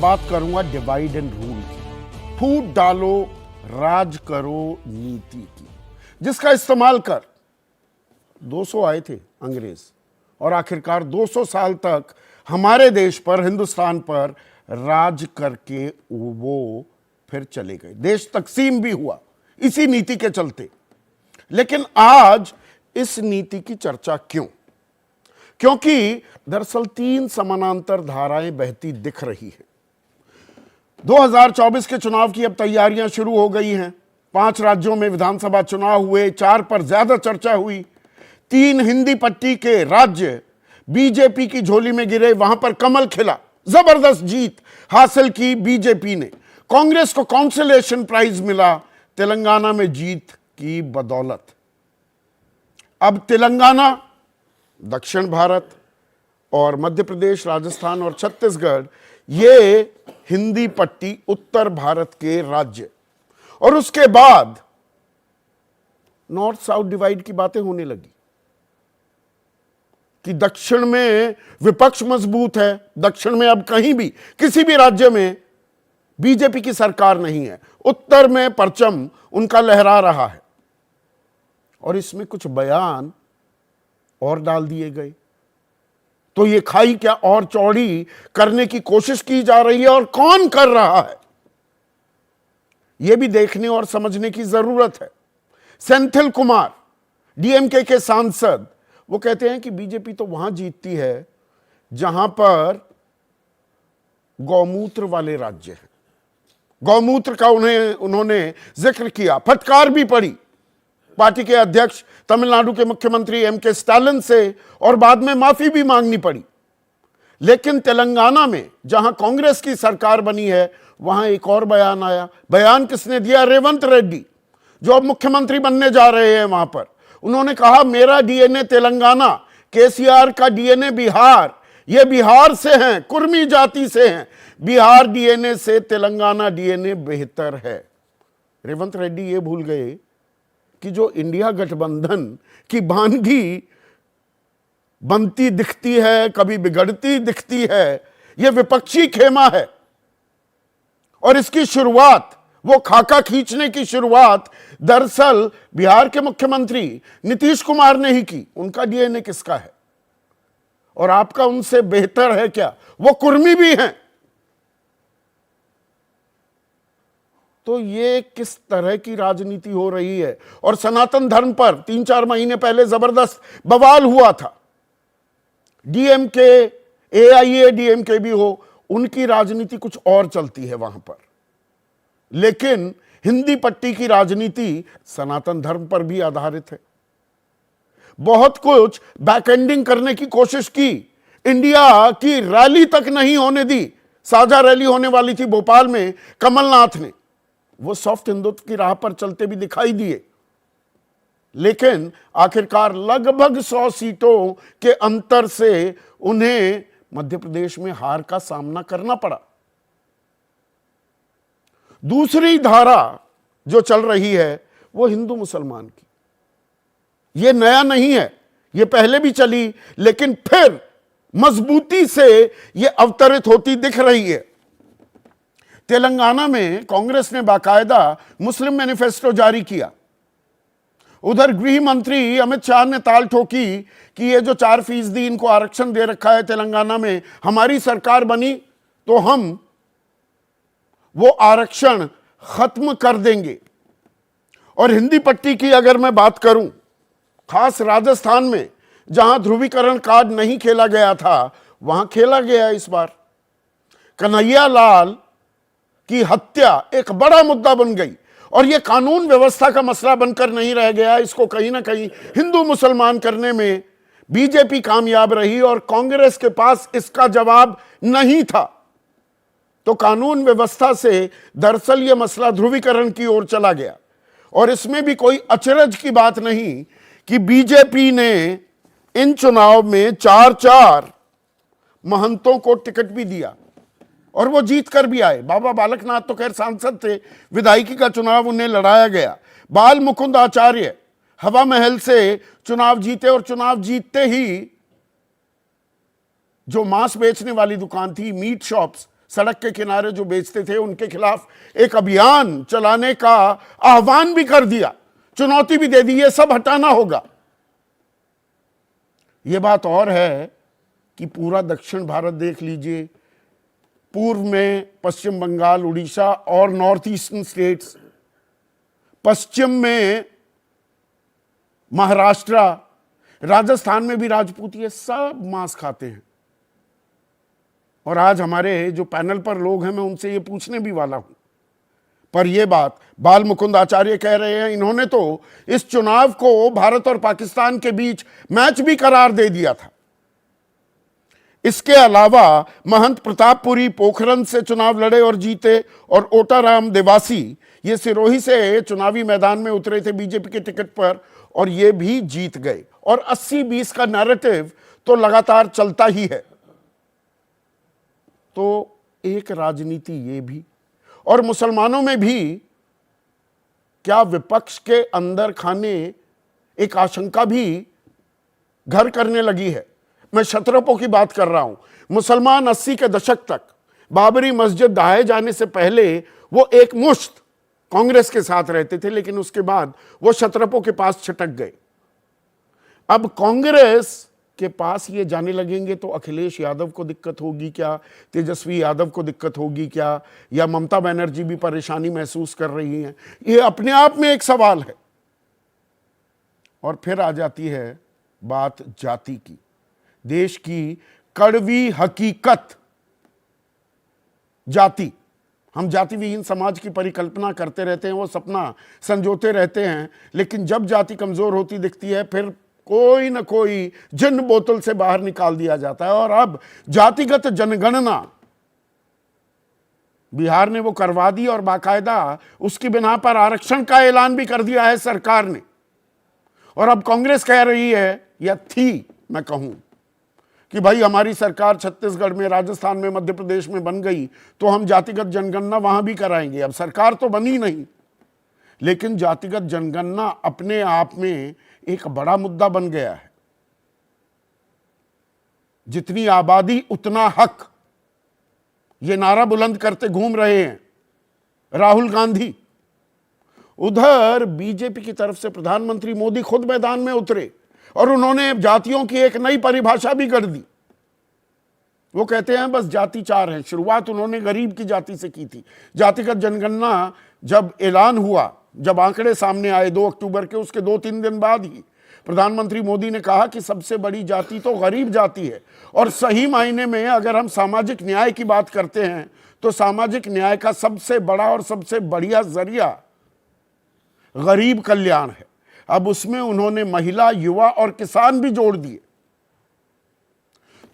बात करूंगा divide and rule की। फूट डालो राज करो नीति की, जिसका इस्तेमाल कर 200 आए थे अंग्रेज और आखिरकार 200 साल तक हमारे देश पर, हिंदुस्तान पर राज करके वो फिर चले गए। देश तकसीम भी हुआ इसी नीति के चलते। लेकिन आज इस नीति की चर्चा क्यों? क्योंकि दरअसल 3 समानांतर धाराएं बहती दिख रही हैं। 2024 के चुनाव की अब तैयारियां शुरू हो गई हैं। 5 राज्यों में विधानसभा चुनाव हुए, 4 पर ज्यादा चर्चा हुई। 3 हिंदी पट्टी के राज्य बीजेपी की झोली में गिरे, वहां पर कमल खिला, जबरदस्त जीत हासिल की बीजेपी ने। कांग्रेस को कॉन्सोलेशन प्राइज मिला तेलंगाना में जीत की बदौलत। अब तेलंगाना, दक्षिण भारत और मध्य प्रदेश, राजस्थान और छत्तीसगढ़, ये हिंदी पट्टी उत्तर भारत के राज्य। और उसके बाद नॉर्थ साउथ डिवाइड की बातें होने लगी कि दक्षिण में विपक्ष मजबूत है। दक्षिण में अब कहीं भी किसी भी राज्य में बीजेपी की सरकार नहीं है। उत्तर में परचम उनका लहरा रहा है। और इसमें कुछ बयान और डाल दिए गए, तो ये खाई क्या और चौड़ी करने की कोशिश की जा रही है, और कौन कर रहा है यह भी देखने और समझने की जरूरत है। सेंथिल कुमार, डीएमके के सांसद, वो कहते हैं कि बीजेपी तो वहां जीतती है जहां पर गौमूत्र वाले राज्य हैं। गौमूत्र का उन्होंने जिक्र किया, फटकार भी पड़ी पार्टी के अध्यक्ष तमिलनाडु के मुख्यमंत्री एमके स्टालिन से, और बाद में माफी भी मांगनी पड़ी। लेकिन तेलंगाना में जहां कांग्रेस की सरकार बनी है, वहां एक और बयान आया। बयान किसने दिया? रेवंत रेड्डी, जो अब मुख्यमंत्री बनने जा रहे हैं। वहां पर उन्होंने कहा, मेरा डीएनए तेलंगाना, केसीआर का डीएनए बिहार, ये बिहार से हैं, कुर्मी जाति से हैं। बिहार डीएनए से तेलंगाना डीएनए बेहतर है। रेवंत रेड्डी ये भूल गए कि जो इंडिया गठबंधन की बानगी बनती दिखती है, कभी बिगड़ती दिखती है, यह विपक्षी खेमा है। और इसकी शुरुआत, वो खाका खींचने की शुरुआत दरअसल बिहार के मुख्यमंत्री नीतीश कुमार ने ही की। उनका डीएनए किसका है? और आपका उनसे बेहतर है क्या? वो कुर्मी भी हैं। तो ये किस तरह की राजनीति हो रही है? और सनातन धर्म पर 3-4 महीने पहले जबरदस्त बवाल हुआ था। डीएमके, एआईएडीएमके भी हो, उनकी राजनीति कुछ और चलती है वहां पर। लेकिन हिंदी पट्टी की राजनीति सनातन धर्म पर भी आधारित है। बहुत कुछ बैकएंडिंग करने की कोशिश की। इंडिया की रैली तक नहीं होने दी। साझा रैली होने वाली थी भोपाल में, कमलनाथ ने, वो सॉफ्ट हिंदुत्व की राह पर चलते भी दिखाई दिए। लेकिन आखिरकार लगभग 100 सीटों के अंतर से उन्हें मध्य प्रदेश में हार का सामना करना पड़ा। दूसरी धारा जो चल रही है वो हिंदू मुसलमान की। ये नया नहीं है, ये पहले भी चली, लेकिन फिर मजबूती से ये अवतरित होती दिख रही है। तेलंगाना में कांग्रेस ने बाकायदा मुस्लिम मैनिफेस्टो जारी किया। उधर गृह मंत्री अमित शाह ने ताल ठोकी कि ये जो 4% इनको आरक्षण दे रखा है तेलंगाना में, हमारी सरकार बनी तो हम वो आरक्षण खत्म कर देंगे। और हिंदी पट्टी की अगर मैं बात करूं, खास राजस्थान में जहां ध्रुवीकरण कार्ड नहीं खेला गया था, वहां खेला गया इस बार। कन्हैया लाल की हत्या एक बड़ा मुद्दा बन गई, और यह कानून व्यवस्था का मसला बनकर नहीं रह गया। इसको कहीं ना कहीं हिंदू मुसलमान करने में बीजेपी कामयाब रही, और कांग्रेस के पास इसका जवाब नहीं था। तो कानून व्यवस्था से दरअसल यह मसला ध्रुवीकरण की ओर चला गया। और इसमें भी कोई अचरज की बात नहीं कि बीजेपी ने इन चुनाव में 4 महंतों को टिकट भी दिया, और वो जीत कर भी आए। बाबा बालकनाथ तो खैर सांसद थे, विधायकी का चुनाव उन्हें लड़ाया गया। बाल मुकुंद आचार्य हवा महल से चुनाव जीते, और चुनाव जीतते ही जो मांस बेचने वाली दुकान थी, मीट शॉप्स, सड़क के किनारे जो बेचते थे उनके खिलाफ एक अभियान चलाने का आह्वान भी कर दिया, चुनौती भी दे दी, ये सब हटाना होगा। ये बात और है कि पूरा दक्षिण भारत देख लीजिए, पूर्व में पश्चिम बंगाल, उड़ीसा और नॉर्थ ईस्टर्न स्टेट्स, पश्चिम में महाराष्ट्र, राजस्थान में भी राजपूत, ये सब मांस खाते हैं। और आज हमारे जो पैनल पर लोग हैं, मैं उनसे ये पूछने भी वाला हूं, पर यह बात बाल मुकुंद आचार्य कह रहे हैं, इन्होंने तो इस चुनाव को भारत और पाकिस्तान के बीच मैच भी करार दे दिया था। इसके अलावा महंत प्रतापपुरी पोखरन से चुनाव लड़े और जीते, और ओटाराम देवासी ये सिरोही से चुनावी मैदान में उतरे थे बीजेपी के टिकट पर, और ये भी जीत गए। और 80-20 का नैरेटिव तो लगातार चलता ही है। तो एक राजनीति ये भी, और मुसलमानों में भी क्या विपक्ष के अंदर खाने एक आशंका भी घर करने लगी है। मैं क्षत्रपों की बात कर रहा हूं। मुसलमान 80 के दशक तक बाबरी मस्जिद ढहाए जाने से पहले वो एक मुश्त कांग्रेस के साथ रहते थे, लेकिन उसके बाद वो क्षत्रपों के पास छिटक गए। अब कांग्रेस के पास ये जाने लगेंगे तो अखिलेश यादव को दिक्कत होगी क्या, तेजस्वी यादव को दिक्कत होगी क्या, या ममता बनर्जी भी परेशानी महसूस कर रही हैं? ये अपने आप में एक सवाल है। और फिर आ जाती है बात जाति की, देश की कड़वी हकीकत जाति। हम जाति विहीन समाज की परिकल्पना करते रहते हैं, वो सपना संजोते रहते हैं, लेकिन जब जाति कमजोर होती दिखती है फिर कोई न कोई जिन बोतल से बाहर निकाल दिया जाता है। और अब जातिगत जनगणना बिहार ने वो करवा दी, और बाकायदा उसकी बिना पर आरक्षण का ऐलान भी कर दिया है सरकार ने। और अब कांग्रेस कह रही है, या थी मैं कहूं, कि भाई हमारी सरकार छत्तीसगढ़ में, राजस्थान में, मध्य प्रदेश में बन गई तो हम जातिगत जनगणना वहां भी कराएंगे। अब सरकार तो बनी नहीं, लेकिन जातिगत जनगणना अपने आप में एक बड़ा मुद्दा बन गया है। जितनी आबादी उतना हक, ये नारा बुलंद करते घूम रहे हैं राहुल गांधी। उधर बीजेपी की तरफ से प्रधानमंत्री मोदी खुद मैदान में उतरे और उन्होंने जातियों की एक नई परिभाषा भी कर दी। वो कहते हैं बस जाति 4 है। शुरुआत उन्होंने गरीब की जाति से की थी। जातिगत जनगणना जब ऐलान हुआ, जब आंकड़े सामने आए 2 अक्टूबर के, उसके 2-3 दिन बाद ही प्रधानमंत्री मोदी ने कहा कि सबसे बड़ी जाति तो गरीब जाति है। और सही मायने में अगर हम सामाजिक न्याय की बात करते हैं तो सामाजिक न्याय का सबसे बड़ा और सबसे बढ़िया जरिया गरीब कल्याण है। अब उसमें उन्होंने महिला, युवा और किसान भी जोड़ दिए।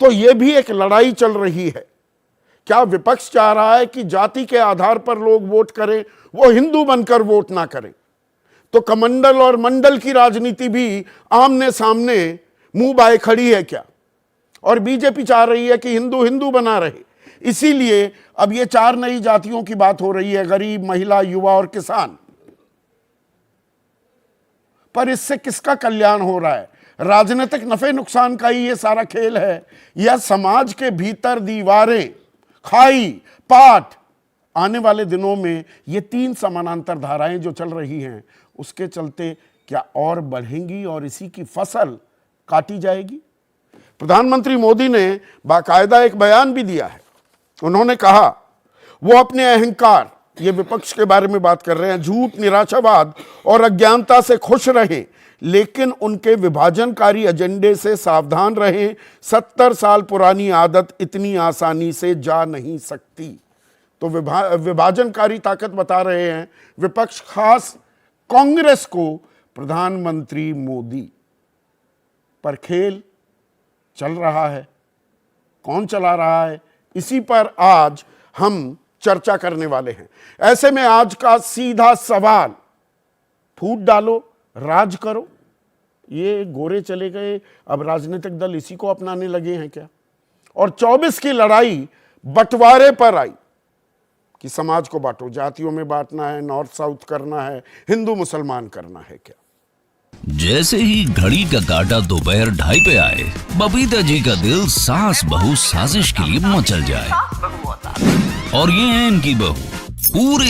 तो यह भी एक लड़ाई चल रही है। क्या विपक्ष चाह रहा है कि जाति के आधार पर लोग वोट करें, वो हिंदू बनकर वोट ना करें? तो कमंडल और मंडल की राजनीति भी आमने सामने मुंह बाए खड़ी है क्या? और बीजेपी चाह रही है कि हिंदू हिंदू बना रहे। इसीलिए अब ये 4 नई जातियों की बात हो रही है, गरीब, महिला, युवा और किसान। पर इससे किसका कल्याण हो रहा है? राजनीतिक नफे नुकसान का ही ये सारा खेल है, या समाज के भीतर दीवारें, खाई, पाट? आने वाले दिनों में ये 3 समानांतर धाराएं जो चल रही हैं, उसके चलते क्या और बढ़ेंगी और इसी की फसल काटी जाएगी? प्रधानमंत्री मोदी ने बाकायदा एक बयान भी दिया है। उन्होंने कहा वो अपने अहंकार, ये विपक्ष के बारे में बात कर रहे हैं, झूठ, निराशावाद और अज्ञानता से खुश रहे, लेकिन उनके विभाजनकारी एजेंडे से सावधान रहे। 70 साल पुरानी आदत इतनी आसानी से जा नहीं सकती। तो विभाजनकारी ताकत बता रहे हैं विपक्ष, खास कांग्रेस को प्रधानमंत्री मोदी। पर खेल चल रहा है, कौन चला रहा है, इसी पर आज हम चर्चा करने वाले हैं। ऐसे में आज का सीधा सवाल, फूट डालो, राज करो, ये गोरे चले गए, अब राजनीतिक दल इसी को अपनाने लगे हैं क्या? और 24 की लड़ाई बंटवारे पर आई कि समाज को बांटो, जातियों में बांटना है, नॉर्थ साउथ करना है, हिंदू मुसलमान करना है क्या? जैसे ही घड़ी का काटा दोपहर 2:30 पे आए, बबीता जी का दिल सास बहू साजिश के लिए मचल जाए। और ये है इनकी बहू। पूरे